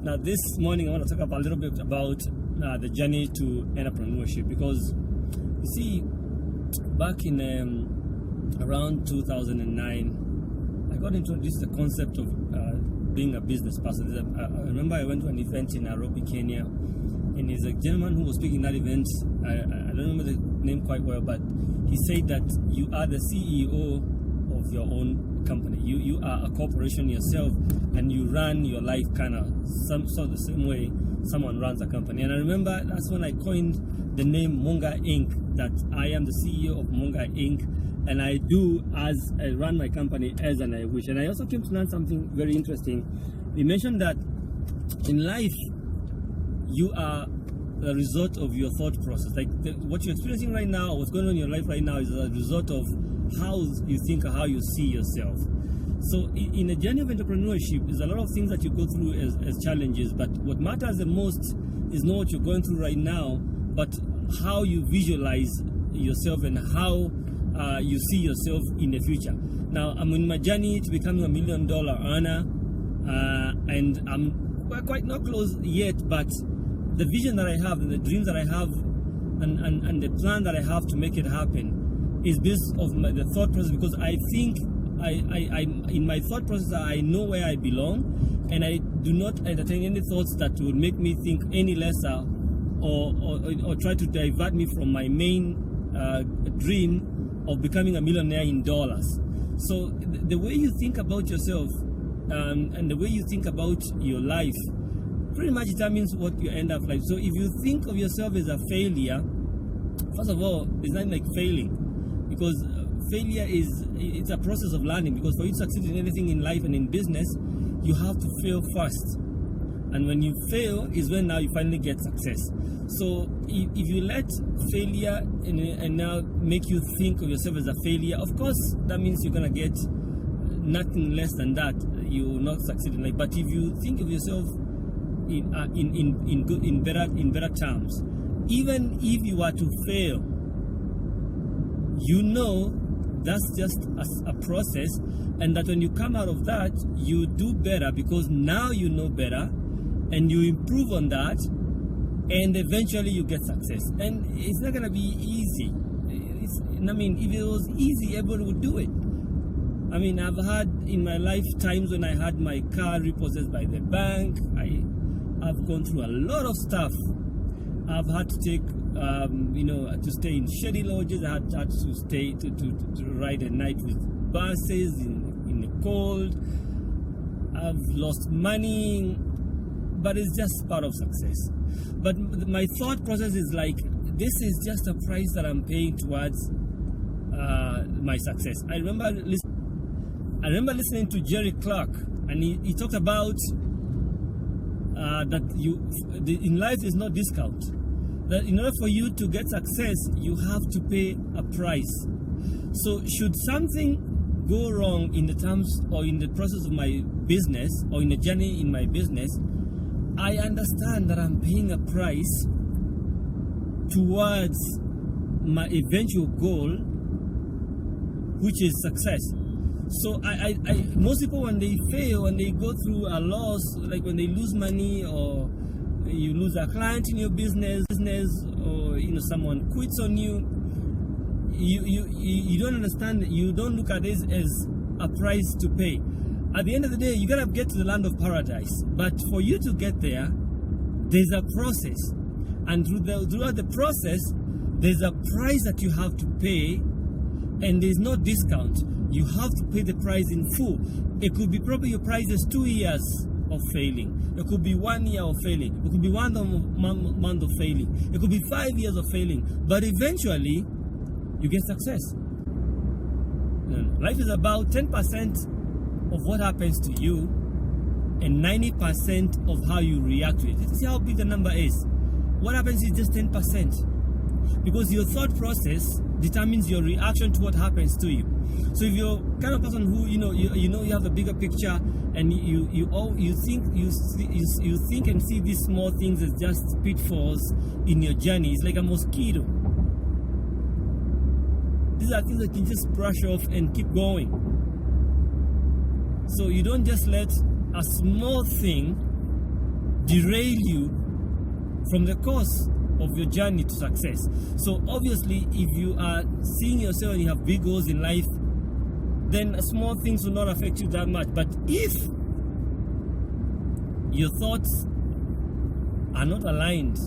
Now, this morning I want to talk about a little bit about the journey to entrepreneurship, because you see, back in around 2009, I got introduced to the concept of being a business person. I remember I went to an event in Nairobi, Kenya, and there's a gentleman who was speaking at that event. I don't remember the name quite well, but he said that you are the CEO of your own company. You are a corporation yourself, and you run your life kind of the same way someone runs a company. And I remember that's when I coined the name Monga Inc., that I am the CEO of Monga Inc., and I run my company as and I wish. And I also came to learn something very interesting. He mentioned that in life, you are the result of your thought process. Like what you're experiencing right now, or what's going on in your life right now, is a result of how you think or how you see yourself. So in a journey of entrepreneurship, there's a lot of things that you go through as challenges, but what matters the most is not what you're going through right now, but how you visualize yourself and how you see yourself in the future. Now, I'm in my journey to becoming $1 million earner, and I'm quite not close yet, but the vision that I have, and the dreams that I have, and the plan that I have to make it happen is based off the thought process, because I think I in my thought process, I know where I belong, and I do not entertain any thoughts that would make me think any lesser or try to divert me from my main dream of becoming a millionaire in dollars. So the way you think about yourself and the way you think about your life pretty much determines what you end up like. So if you think of yourself as a failure, first of all, it's not like failing, because failure it's a process of learning. Because for you to succeed in anything in life and in business, you have to fail first, and when you fail is when now you finally get success. So if you let failure and now make you think of yourself as a failure, of course that means you're gonna get nothing less than that. You will not succeed in life. But if you think of yourself in better terms, even if you are to fail, you know that's just a process, and that when you come out of that, you do better, because now you know better and you improve on that, and eventually you get success. And it's not gonna be easy. If it was easy, everybody would do it. I've had in my life times when I had my car repossessed by the bank. I've gone through a lot of stuff. I've had to take, to stay in shady lodges. I had to stay to ride at night with buses in the cold. I've lost money, but it's just part of success. But my thought process is like, this is just a price that I'm paying towards my success. I remember listening to Jerry Clark, and he talked about that in life is not discount. That in order for you to get success, you have to pay a price. So should something go wrong in the terms or in the process of my business, or in the journey in my business, I understand that I'm paying a price towards my eventual goal, which is success. So most people, when they fail, when they go through a loss, like when they lose money, or you lose a client in your business, or someone quits on you, you don't understand. You don't look at this as a price to pay. At the end of the day, you gotta get to the land of paradise. But for you to get there, there's a process, and throughout the process, there's a price that you have to pay, and there's no discount. You have to pay the price in full. It could be probably your price is 2 years of failing. It could be 1 year of failing. It could be 1 month of failing. It could be 5 years of failing. But eventually, you get success. Life is about 10% of what happens to you and 90% of how you react to it. See how big the number is. What happens is just 10%. Because your thought process determines your reaction to what happens to you. So if you're kind of person who you have a bigger picture, and you think and see these small things as just pitfalls in your journey, it's like a mosquito. These are things that you just brush off and keep going. So you don't just let a small thing derail you from the course of your journey to success. So obviously, if you are seeing yourself and you have big goals in life, then small things will not affect you that much. But if your thoughts are not aligned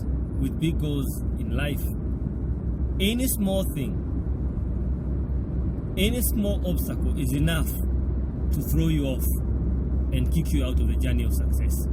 with big goals in life, any small thing, any small obstacle is enough to throw you off and kick you out of the journey of success.